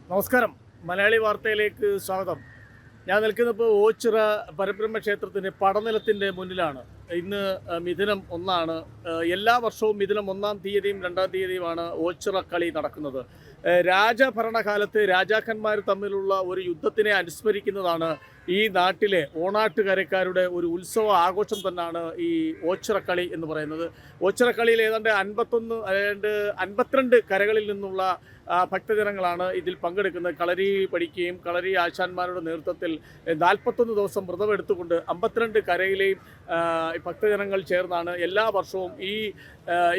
നമസ്കാരം, മലയാളി വാർത്തയിലേക്ക് സ്വാഗതം. ഞാൻ നിൽക്കുന്നപ്പോൾ ഓച്ചിറ പരബ്രഹ്മ ക്ഷേത്രത്തിൻ്റെ പടനിലത്തിൻ്റെ മുന്നിലാണ്. ഇന്ന് മിഥുനം 1 എല്ലാ വർഷവും മിഥുനം 1-ാം തീയതിയും 2-ാം തീയതിയുമാണ് ഓച്ചിറ കളി നടക്കുന്നത്. രാജഭരണകാലത്ത് രാജാക്കന്മാർ തമ്മിലുള്ള ഒരു യുദ്ധത്തിനെ അനുസ്മരിക്കുന്നതാണ് ഈ നാട്ടിലെ ഓണാട്ടുകരക്കാരുടെ ഒരു ഉത്സവ ആഘോഷം തന്നെയാണ് ഈ ഓച്ചിറക്കളി എന്ന് പറയുന്നത്. ഓച്ചിറക്കളിയിൽ ഏതാണ്ട് 52 കരകളിൽ നിന്നുള്ള ഭക്തജനങ്ങളാണ് ഇതിൽ പങ്കെടുക്കുന്നത്. കളരി പഠിക്കുകയും കളരി ആശാന്മാരുടെ നേതൃത്വത്തിൽ 41 ദിവസം വ്രതമെടുത്തുകൊണ്ട് 52 കരയിലെയും ഭക്തജനങ്ങൾ ചേർന്നാണ് എല്ലാ വർഷവും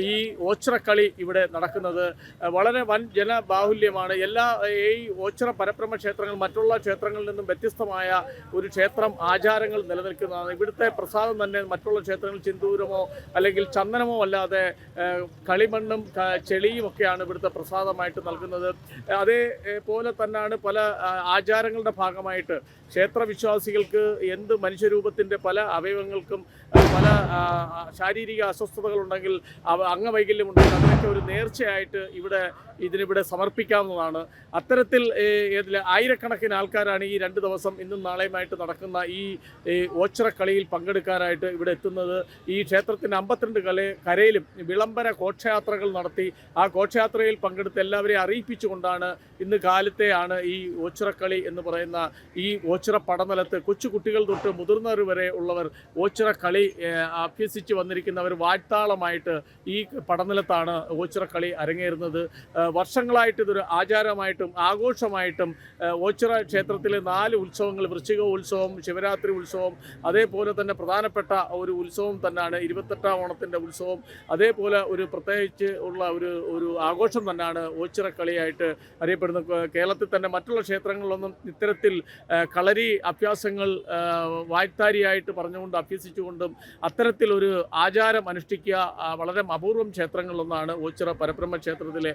ഈ ഓച്ചിറക്കളി ഇവിടെ നടക്കുന്നത്. വളരെ വൻ ജനബാഹുല്യമാണ്. ഈ ഓച്ചിറ പരബ്രഹ്മ ക്ഷേത്രങ്ങൾ മറ്റുള്ള ക്ഷേത്രങ്ങളിൽ നിന്നും വ്യത്യസ്തമായ ഒരു ക്ഷേത്രം ആചാരങ്ങൾ നിലനിൽക്കുന്നതാണ്. ഇവിടുത്തെ പ്രസാദം തന്നെ മറ്റുള്ള ക്ഷേത്രങ്ങളിൽ സിന്ദൂരമോ അല്ലെങ്കിൽ ചന്ദനമോ അല്ലാതെ കളിമണ്ണും ചെളിയും ഒക്കെയാണ് ഇവിടുത്തെ പ്രസാദമായിട്ട് നൽകുന്നത്. അതേപോലെ തന്നെയാണ് പല ആചാരങ്ങളുടെ ഭാഗമായിട്ട് ക്ഷേത്രവിശ്വാസികൾക്ക് എന്ത് മനുഷ്യരൂപത്തിൻ്റെ പല അവയവങ്ങൾക്കും പല ശാരീരിക അസ്വസ്ഥതകളുണ്ടെങ്കിൽ അംഗവൈകല്യമുണ്ടെങ്കിൽ അതിനൊക്കെ ഒരു നേർച്ചയായിട്ട് ഇതിനിവിടെ സമർപ്പിക്കാവുന്നതാണ്. അത്തരത്തിൽ ആയിരക്കണക്കിന് ആൾക്കാരാണ് ഈ 2 ദിവസം ഇന്നും നാളെയുമായിട്ട് നടക്കുന്ന ഈ ഓച്ചിറക്കളിയിൽ പങ്കെടുക്കാനായിട്ട് ഇവിടെ എത്തുന്നത്. ഈ ക്ഷേത്രത്തിൻ്റെ 52 കരയിലും വിളംബര ഘോഷയാത്രകൾ നടത്തി ആ ഘോഷയാത്രയിൽ പങ്കെടുത്ത് എല്ലാവരെയും അറിയിപ്പിച്ചുകൊണ്ടാണ് ഇന്ന് കാലത്തെയാണ് ഈ ഓച്ചിറക്കളി എന്ന് പറയുന്ന ഈ ഓച്ചിറ പടനിലത്ത് കൊച്ചു കുട്ടികൾ തൊട്ട് മുതിർന്നവർ വരെ ഉള്ളവർ ഓച്ചിറക്കളി അഭ്യസിച്ച് വന്നിരിക്കുന്നവർ വാഴ്ത്താളമായിട്ട് ഈ പടനിലത്താണ് ഓച്ചിറക്കളി അരങ്ങേറുന്നത്. വർഷങ്ങളായിട്ട് ഇതൊരു ആചാരമായിട്ടും ആഘോഷമായിട്ടും ഓച്ചിറ ക്ഷേത്രത്തിലെ 4 ഉത്സവങ്ങൾ, വൃശ്ചിക ഉത്സവം, ശിവരാത്രി ഉത്സവം, അതേപോലെ തന്നെ പ്രധാനപ്പെട്ട ഒരു ഉത്സവം തന്നെയാണ് 28ാം ഓണത്തിൻ്റെ ഉത്സവം. അതേപോലെ ഒരു പ്രത്യേകിച്ച് ഉള്ള ഒരു ആഘോഷം തന്നെയാണ് ഓച്ചിറക്കളിയായിട്ട് അറിയപ്പെടുന്നത്. കേരളത്തിൽ തന്നെ മറ്റുള്ള ക്ഷേത്രങ്ങളിലൊന്നും ഇത്തരത്തിൽ കളരി അഭ്യാസങ്ങൾ വായ്ത്താരിയായിട്ട് പറഞ്ഞുകൊണ്ട് അഭ്യസിച്ചുകൊണ്ടും അത്തരത്തിലൊരു ആചാരം അനുഷ്ഠിക്കുക വളരെ അപൂർവം ക്ഷേത്രങ്ങളിലൊന്നാണ് ഓച്ചിറ പരബ്രഹ്മ ക്ഷേത്രത്തിലെ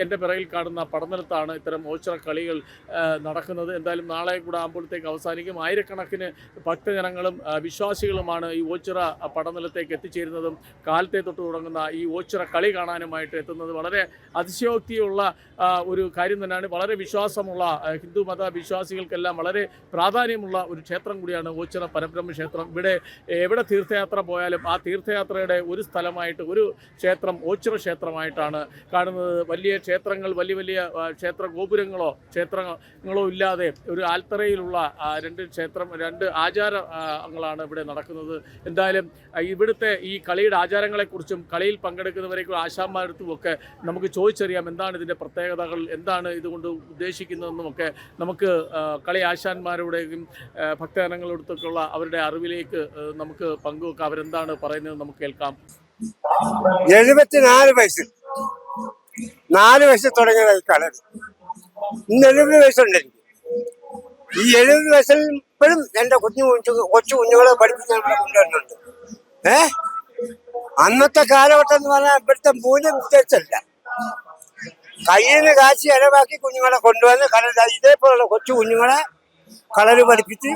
എൻ്റെ പിറകിൽ കാണുന്ന പടനിലത്താണ് ഇത്തരം ഓച്ചിറ കളികൾ നടക്കുന്നത്. എന്തായാലും നാളെ കൂടെ ആകുമ്പോഴത്തേക്ക് അവസാനിക്കും. ആയിരക്കണക്കിന് ഭക്തജനങ്ങളും വിശ്വാസികളുമാണ് ഈ ഓച്ചിറ പടനിലത്തേക്ക് എത്തിച്ചേരുന്നതും കാലത്തെ തൊട്ട് തുടങ്ങുന്ന ഈ ഓച്ചിറ കളി കാണാനുമായിട്ട് എത്തുന്നത്. വളരെ അതിശയോക്തിയുള്ള ഒരു കാര്യം തന്നെയാണ്. വളരെ വിശ്വാസമുള്ള ഹിന്ദു മത വിശ്വാസികൾക്കെല്ലാം വളരെ പ്രാധാന്യമുള്ള ഒരു ക്ഷേത്രം കൂടിയാണ് ഓച്ചിറ പരബ്രഹ്മ ക്ഷേത്രം. എവിടെ തീർത്ഥയാത്ര പോയാലും ആ തീർത്ഥയാത്രയുടെ ഒരു സ്ഥലമായിട്ട് ഒരു ക്ഷേത്രം ഓച്ചിറ ക്ഷേത്രമായിട്ടാണ് കാണുന്നത്. വലിയ ക്ഷേത്രങ്ങൾ, വലിയ ക്ഷേത്ര ക്ഷേത്രങ്ങളോ ഇല്ലാതെ ഒരു ആൽത്തറയിലുള്ള 2 ആചാരങ്ങളാണ് ഇവിടെ നടക്കുന്നത്. എന്തായാലും ഇവിടുത്തെ ഈ കളിയുടെ ആചാരങ്ങളെക്കുറിച്ചും കളിയിൽ പങ്കെടുക്കുന്നവരെക്കും ആശാന്മാരടുത്തുമൊക്കെ നമുക്ക് ചോദിച്ചറിയാം. എന്താണ് ഇതിൻ്റെ പ്രത്യേകതകൾ, എന്താണ് ഇതുകൊണ്ട് ഉദ്ദേശിക്കുന്നതെന്നുമൊക്കെ നമുക്ക് കളി ആശാന്മാരുടെയും ഭക്തജനങ്ങളടുത്തൊക്കെയുള്ള അവരുടെ അറിവിലേക്ക് നമുക്ക് പങ്കുവെക്കാം. അവരെന്താണ് പറയുന്നത് നമുക്ക് കേൾക്കാം. 74 വയസ്സ് 4 വയസ്സ് തുടങ്ങിയ കളി. ഇന്ന് 70 വയസ്സുണ്ട് എനിക്ക്. ഈ 70 വയസ്സിൽ ഇപ്പോഴും എൻ്റെ കൊച്ചു കുഞ്ഞുങ്ങളെ പഠിപ്പിക്കാൻ ഇവിടെ കൊണ്ടുവരുന്നുണ്ട്. അന്നത്തെ കാലഘട്ടം എന്ന് പറഞ്ഞാൽ ഇവിടുത്തെ മൂല്യം ഉദ്ദേശിച്ചല്ല. കയ്യിൽ നിന്ന് കാശി ഇടവാക്കി കുഞ്ഞുങ്ങളെ കൊണ്ടുവന്ന് ഇതേപോലുള്ള കൊച്ചു കുഞ്ഞുങ്ങളെ കളരി പഠിപ്പിച്ച്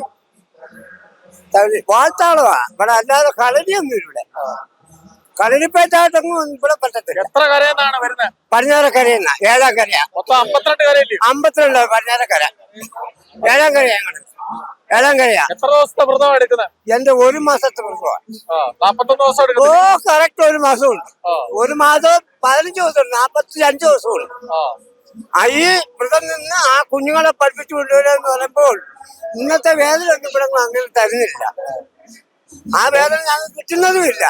വാഴ്ത്താളവാ ഇവിടെ. അല്ലാതെ കളരിയൊന്നും ഇവിടെ. കളരിപ്പേറ്റായിട്ടൊന്നും ഇവിടെ പറ്റത്തില്ല. എത്ര കരയെന്നാണ് വരുന്നത്? പടിഞ്ഞാറക്കരയെന്ന 7ാം കരയാ. 52 പടിഞ്ഞാറക്കര 7ാം കരയാ. 7ാം കരയാ. എത്ര ദിവസത്തെ വ്രതം എടുക്കുന്നത്? എന്റെ 1 മാസത്തെ വ്രതമാണ്. 41 ദിവസം. ഓ കറക്റ്റ് 1 മാസമുണ്ട്. 1 മാസം 15 ദിവസമുണ്ട്. 45 ദിവസമുണ്ട്. ഈ വ്രതം നിന്ന് ആ കുഞ്ഞുങ്ങളെ പഠിപ്പിച്ചു കൊണ്ടുവരിക എന്ന് പറയുമ്പോൾ ഇന്നത്തെ വേദന ഒന്നും ഇവിടെ അങ്ങനെ തരുന്നില്ല. ആ വേദന ഞങ്ങൾക്ക് കിട്ടുന്നതുമില്ല.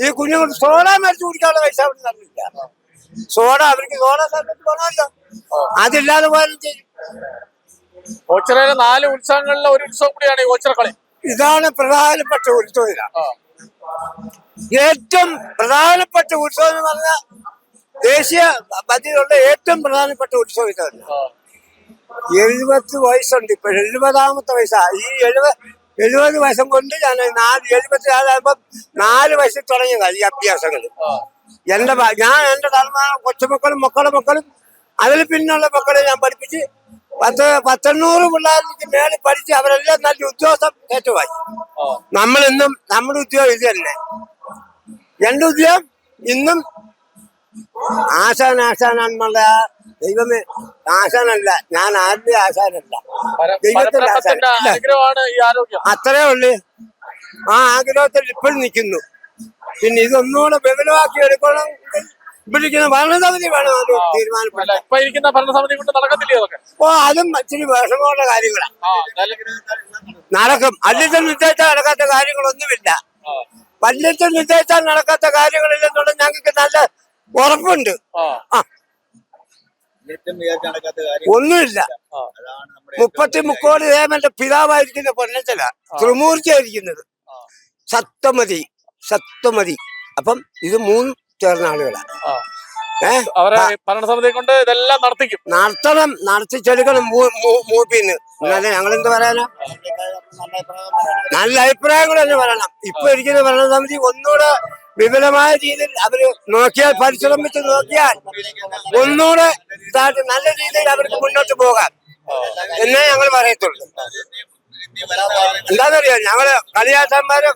ഈ കുഞ്ഞുങ്ങൾ സോഡ മേടിച്ച് കുടിക്കാനുള്ള പൈസ അവിടെ തന്നില്ല. സോഡ അവർക്ക് സോഡ സമയത്ത് പോകണമല്ലോ, അതില്ലാതെ പോയാലും ചെയ്യും. ഓച്ചിറയിലെ 4 ഉത്സവങ്ങളിലെ ഒരു ഉത്സവം കൂടിയാണ് ഈ ഓച്ചിറക്കളി. ഇതാണ് പ്രധാനപ്പെട്ട ഉത്സവം. ഏറ്റവും പ്രധാനപ്പെട്ട ഉത്സവം എന്ന് പറഞ്ഞാൽ ദേശീയ പദ്ധതിയുള്ള ഏറ്റവും പ്രധാനപ്പെട്ട ഉത്സവം ഇതാണ്. 70 വയസ്സുണ്ട്. ഇപ്പൊ 70ാമത്തെ വയസ്സാ. ഈ 70 വയസ്സം കൊണ്ട് ഞാൻ 74 4 വയസ്സിൽ തുടങ്ങിയതാണ് ഈ അഭ്യാസങ്ങൾ. ഞാൻ എന്റെ തലമുറ കൊച്ചുമക്കളും മക്കളും അതിൽ പിന്നുള്ള മക്കളെ ഞാൻ പഠിപ്പിച്ച് 100-100 പിള്ളേർക്ക് മേളിൽ പഠിച്ച് അവരെല്ലാം നല്ല ഉദ്യോഗസ്ഥം ഏറ്റവുമായി. നമ്മളിന്നും നമ്മുടെ ഉദ്യോഗം ഇത് തന്നെ. എന്റെ ഉദ്യോഗം ഇന്നും ആശാനാണെന്നുള്ള ദൈവമേ, ആശാനല്ല, ഞാൻ ആരുടെ ആശാനല്ല, ദൈവത്തിന്റെ ആശാൻ. അത്രേ ഉള്ളു. ആ ആഗ്രഹത്തിൽ ഇപ്പോഴും നിൽക്കുന്നു. പിന്നെ ഇതൊന്നുകൂടെ വിപുലമാക്കി എടുക്കണം. ഇവിടിരിക്കുന്ന ഭരണസമിതി വേണം അത് തീരുമാനപ്പെടുത്താൻ. അതും ഇച്ചിരി വിഷമമുള്ള കാര്യങ്ങളാണ്. നടക്കും. പള്ളിത്തിൽ നിശ്ചയിച്ചാൽ നടക്കാത്ത കാര്യങ്ങളൊന്നുമില്ല. പള്ളിത്തിൽ നിശ്ചയിച്ചാൽ നടക്കാത്ത കാര്യങ്ങളില്ലെന്നുള്ള ഞങ്ങൾക്ക് നല്ല ഉറപ്പുണ്ട്. ഒന്നുമില്ല. 30 കോടി ദേവന്റെ പിതാവായിരിക്കുന്ന പൊന്നച്ചല ത്രിമൂർത്തിയായിരിക്കുന്നത്. സപ്തമതി. അപ്പം ഇത് 3 ചേർന്ന ആളുകളാണ്. ഭരണസമിതിയെ കൊണ്ട് ഇതെല്ലാം നടത്തിച്ചെടുക്കണം മൂപ്പിന്ന്. എന്നാലും ഞങ്ങളെന്ത് പറയാനാ? നല്ല അഭിപ്രായങ്ങൾ തന്നെ പറയണം. ഇപ്പൊ ഇരിക്കുന്ന ഭരണസമിതി ഒന്നുകൂടെ വിപുലമായ രീതിയിൽ അവര് പരിശ്രമിച്ച് നോക്കിയാൽ ഒന്നുകൂടെ ഇതായിട്ട് നല്ല രീതിയിൽ അവർക്ക് മുന്നോട്ട് പോകാം എന്നേ ഞങ്ങൾ പറയത്തുള്ളൂ. എന്താണെന്നറിയാം, ഞങ്ങള് കളരിയാശന്മാരോ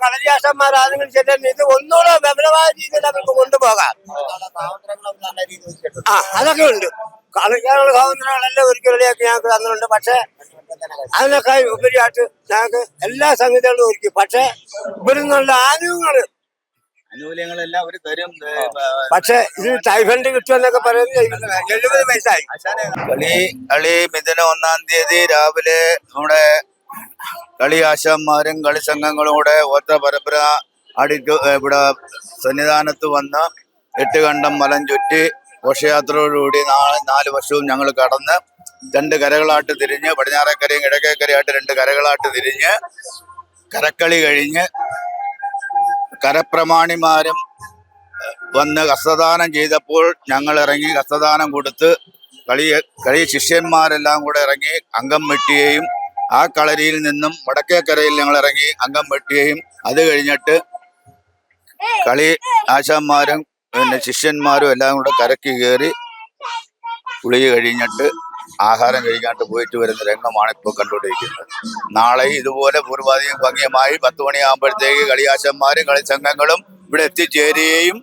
ആരെങ്കിലും ചെല്ലുന്ന ഇത് ഒന്നുകൂടെ വിപുലമായ രീതിയിൽ അവർക്ക് കൊണ്ടുപോകാം. അതൊക്കെ ഉണ്ട്. കളിക്കാനുള്ള സ്വാതന്ത്ര്യങ്ങളെല്ലാം ഒരിക്കലൊക്കെ ഞങ്ങൾക്ക് തന്നിട്ടുണ്ട്. പക്ഷെ അതിനൊക്കെ ഉപരിയായിട്ട് ഞങ്ങൾക്ക് എല്ലാ സംഗതികളും ഒരുക്കി. പക്ഷെ ഇവിടെ നിന്നുള്ള ആനുകൂല്യങ്ങളെല്ലാം അവർ തരും. പക്ഷെ ഇത് ടൈഫണ്ട് കിട്ടുമെന്നൊക്കെ പറയുന്നത് 70 വയസ്സായി. കളി മിഥുന 1-ാം തീയതി രാവിലെ നമ്മുടെ കളി ആശാന്മാരും കളി സംഘങ്ങളും കൂടെ ഓത്ര പരമ്പര ഇവിടെ സന്നിധാനത്ത് വന്ന് 8 കണ്ടം വലം ചുറ്റി ഘോഷയാത്രയോടുകൂടി 4 വർഷവും ഞങ്ങൾ കടന്ന് 2 കരകളായിട്ട് തിരിഞ്ഞ് പടിഞ്ഞാറേക്കരയും കിഴക്കേക്കരയായിട്ട് 2 കരകളായിട്ട് തിരിഞ്ഞ് കരക്കളി കഴിഞ്ഞ് കരപ്രമാണിമാരും വന്ന് ഹസ്തദാനം ചെയ്തപ്പോൾ ഞങ്ങൾ ഇറങ്ങി ഹസ്തദാനം കൊടുത്ത് കളി ശിഷ്യന്മാരെല്ലാം കൂടെ ഇറങ്ങി അംഗം വെട്ടുകയും ആ കളരിയിൽ നിന്നും വടക്കേക്കരയിൽ ഞങ്ങൾ ഇറങ്ങി അംഗം വെട്ടുകയും അത് കഴിഞ്ഞിട്ട് കളി ആശാന്മാരും പിന്നെ ശിഷ്യന്മാരും എല്ലാം കൂടെ കരക്ക് കയറി കുളി കഴിഞ്ഞിട്ട് ആഹാരം കഴിക്കാണ്ട് പോയിട്ട് വരുന്ന രംഗമാണ് ഇപ്പോൾ കണ്ടുകൊണ്ടിരിക്കുന്നത്. നാളെ ഇതുപോലെ പൂർവാധികം ഭംഗിയമായി 10 മണിയാകുമ്പോഴത്തേക്ക് കളിയാശന്മാരും കളി സംഘങ്ങളും ഇവിടെ എത്തിച്ചേരുകയും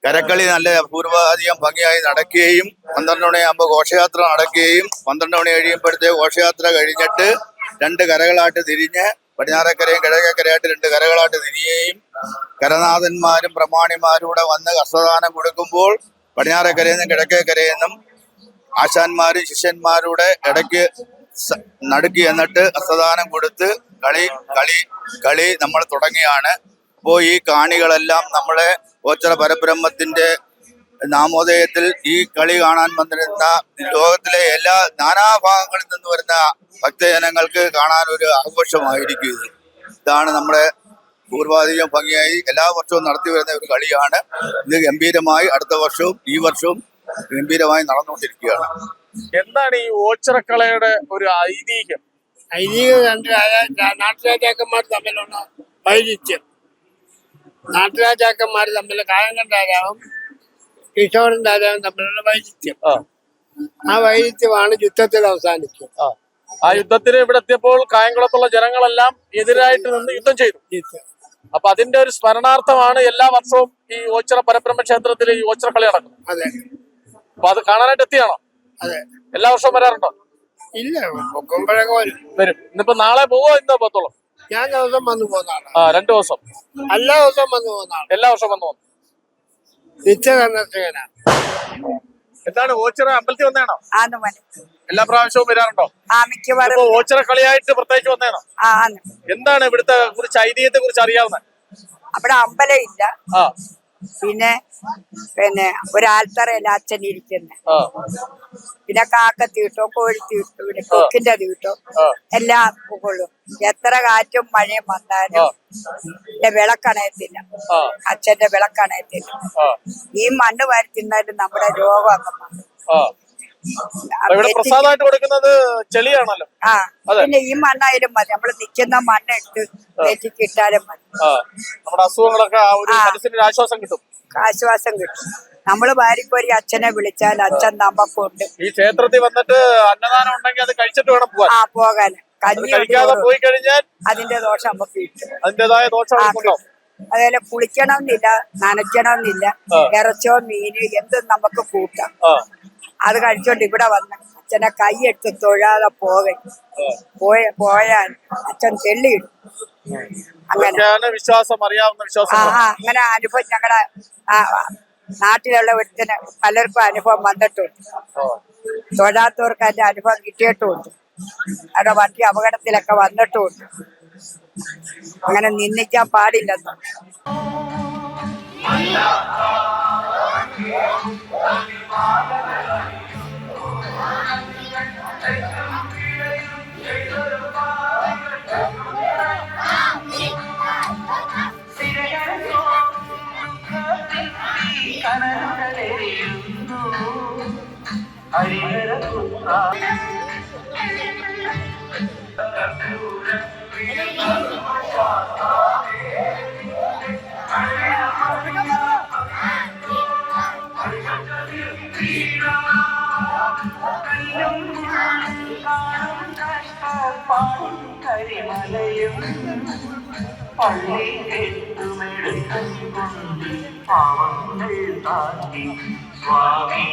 കരക്കളി നല്ല പൂർവാധികം ഭംഗിയായി നടക്കുകയും 12 മണിയാകുമ്പോൾ ഘോഷയാത്ര നടക്കുകയും 12 മണി കഴിയുമ്പോഴത്തേക്ക് ഘോഷയാത്ര കഴിഞ്ഞിട്ട് 2 കരകളായിട്ട് തിരിഞ്ഞ് പടിഞ്ഞാറേക്കരയും കിഴക്കേക്കരയായിട്ട് 2 കരകളായിട്ട് തിരിയുകയും കരനാഥന്മാരും പ്രമാണിമാരും കൂടെ വന്ന് ഹസ്തദാനം കൊടുക്കുമ്പോൾ പടിഞ്ഞാറേക്കരയിൽ നിന്നും കിഴക്കേക്കരയിൽ നിന്നും ആശാന്മാരും ശിഷ്യന്മാരുടെ ഇടയ്ക്ക് നടുക്കി എന്നിട്ട് ഹസ്തദാനം കൊടുത്ത് കളി നമ്മൾ തുടങ്ങിയാണ്. അപ്പോൾ ഈ കാണികളെല്ലാം നമ്മളെ ഓച്ചിറ പരബ്രഹ്മത്തിന്റെ നാമോദയത്തിൽ ഈ കളി കാണാൻ വന്നിരുന്ന ലോകത്തിലെ എല്ലാ നാനാഭാഗങ്ങളിൽ നിന്ന് വരുന്ന ഭക്തജനങ്ങൾക്ക് കാണാൻ ഒരു ആഘോഷമായിരിക്കും. ഇതാണ് നമ്മുടെ പൂർവാധികം ഭംഗിയായി എല്ലാ വർഷവും നടത്തി വരുന്ന ഒരു കളിയാണ്. ഇത് ഗംഭീരമായി അടുത്ത വർഷവും ഈ വർഷവും ഗംഭീരമായി നടന്നുകൊണ്ടിരിക്കുകയാണ്. എന്താണ് ഈ ഓച്ചിറക്കളയുടെ ഒരു ഐതിഹ്യം? നാട്ടുരാജാക്കന്മാർ തമ്മിലുള്ള വൈരുദ്ധ്യം. നാട്ടുരാജാക്കന്മാർ തമ്മിൽ കായങ്കൻ രാജാവും കിഷോറൻ രാജാവും തമ്മിലുള്ള വൈരുദ്ധ്യം. ആ വൈരുദ്ധ്യമാണ് യുദ്ധത്തിൽ അവസാനിച്ചത്. ആ യുദ്ധത്തിന് ഇവിടെ എത്തിയപ്പോൾ കായംകുളത്തുള്ള ജനങ്ങളെല്ലാം എതിരായിട്ട് നിന്ന് യുദ്ധം ചെയ്തു. അപ്പൊ അതിന്റെ ഒരു സ്മരണാർത്ഥമാണ് എല്ലാ വർഷവും ഈ ഓച്ചിറ പരബ്രഹ്മ ക്ഷേത്രത്തിൽ ഈ ഓച്ചിറ കളി നടക്കുന്നത്. അതെ. അപ്പൊ അത് കാണാനായിട്ട് എത്തിയാണോ? അതെ. എല്ലാ വർഷവും വരാറുണ്ടോ? ഇല്ല, പൊക്കുമ്പോഴൊക്കെ വരും. ഇന്നിപ്പോ നാളെ പോവോ? ഇന്നോ പോത്തോളൂ? ഞാൻ ദിവസം വന്നു പോകുന്നതാണ്. 2 ദിവസം എല്ലാ ദിവസവും വന്നു പോകുന്നതാണ്. എല്ലാ വർഷവും വന്നു പോകുന്നു. നിത്യകർണസേന. എന്താണ് ഓച്ചിറ അമ്പലത്തിൽ വന്നേണോ? എല്ലാ പ്രാവശ്യവും വരാറുണ്ടോ? മിക്കവാറും. ഓച്ചിറ കളിയായിട്ട് പ്രത്യേകിച്ച് വന്നേണോ? എന്താണ് ഇവിടുത്തെ കുറിച്ച് ഐതിഹ്യത്തെ കുറിച്ച് അറിയാവുന്നത്? അവിടെ അമ്പലം ഇല്ല. പിന്നെ ഒരു ആൽത്തറയല്ല അച്ഛൻ ഇരിക്കുന്നത്. പിന്നെ കാക്കത്തീട്ടോ കോഴിത്തീട്ടോ പിന്നെ കൊക്കിന്റെ തീട്ടോ എല്ലാം കൊള്ളും. എത്ര കാറ്റും മഴയും വന്നാലും വിളക്കണയത്തില്ല. അച്ഛന്റെ വിളക്കണയത്തില്ല. ഈ മണ്ണ് വാരി തിന്നാലും നമ്മുടെ രോഗം അങ്ങ് മാറും. അപ്പൊ ഇവിടെ പ്രസാദമായിട്ട് കൊടുക്കുന്നത് ചെളിയാണല്ലോ. ആ അതെ. പിന്നെ ഈ മണ്ണായാലും മതി, നമ്മള് നിൽക്കുന്ന മണ്ണെടുത്ത് നെറ്റിക്ക് ഇട്ടാലും മതി. നമ്മുടെ അസുഖങ്ങളൊക്കെ ആ ഒരു മനസ്സിന് ആശ്വാസം കിട്ടും, ആശ്വാസം കിട്ടും. നമ്മള് വാരിക്കോരി അച്ഛനെ വിളിച്ചാൽ അച്ഛൻ നമുക്കുണ്ട്. ഈ ക്ഷേത്രത്തിൽ വന്നിട്ട് അന്നദാനം ഉണ്ടെങ്കിൽ അത് കഴിച്ചിട്ട് വേണം പോകാൻ. ആ പോകാൻ കഞ്ഞി കഴിക്കാതെ പോയി കഴിഞ്ഞാൽ അതിന്റെ ദോഷം നമുക്ക് കിട്ടും. അതിന്റേതായ ദോഷം ഉണ്ടാവും. അതേപോലെ കുളിക്കണമെന്നില്ല, നനയ്ക്കണമെന്നില്ല. ഇറച്ചോ മീന് എന്തും നമുക്ക് കൂട്ടാം. അത് കഴിച്ചോണ്ട് ഇവിടെ വന്ന് അച്ഛനെ കൈയെടുത്ത് തൊഴാതെ പോയാൽ അച്ഛൻ തെള്ളിയിടും. അങ്ങനെ വിശ്വാസം, അറിയാവുന്ന വിശ്വാസം. അങ്ങനെ അനുഭവം ഞങ്ങളുടെ നാട്ടിലുള്ള ഒരുത്തിന് പലർക്കും അനുഭവം വന്നിട്ടുണ്ട്. തൊഴാത്തവർക്ക് അതിന്റെ അനുഭവം കിട്ടിയിട്ടുമുണ്ട്. അവിടെ വണ്ടി അപകടത്തിലൊക്കെ വന്നിട്ടുമുണ്ട്. അങ്ങനെ നിന്ദിക്കാൻ പാടില്ലെന്ന്. കരിമലയും പള്ളി കെട്ടുമെടുത്തുകൊണ്ട് പാവങ്ങൾ താണ്ടി സ്വാമി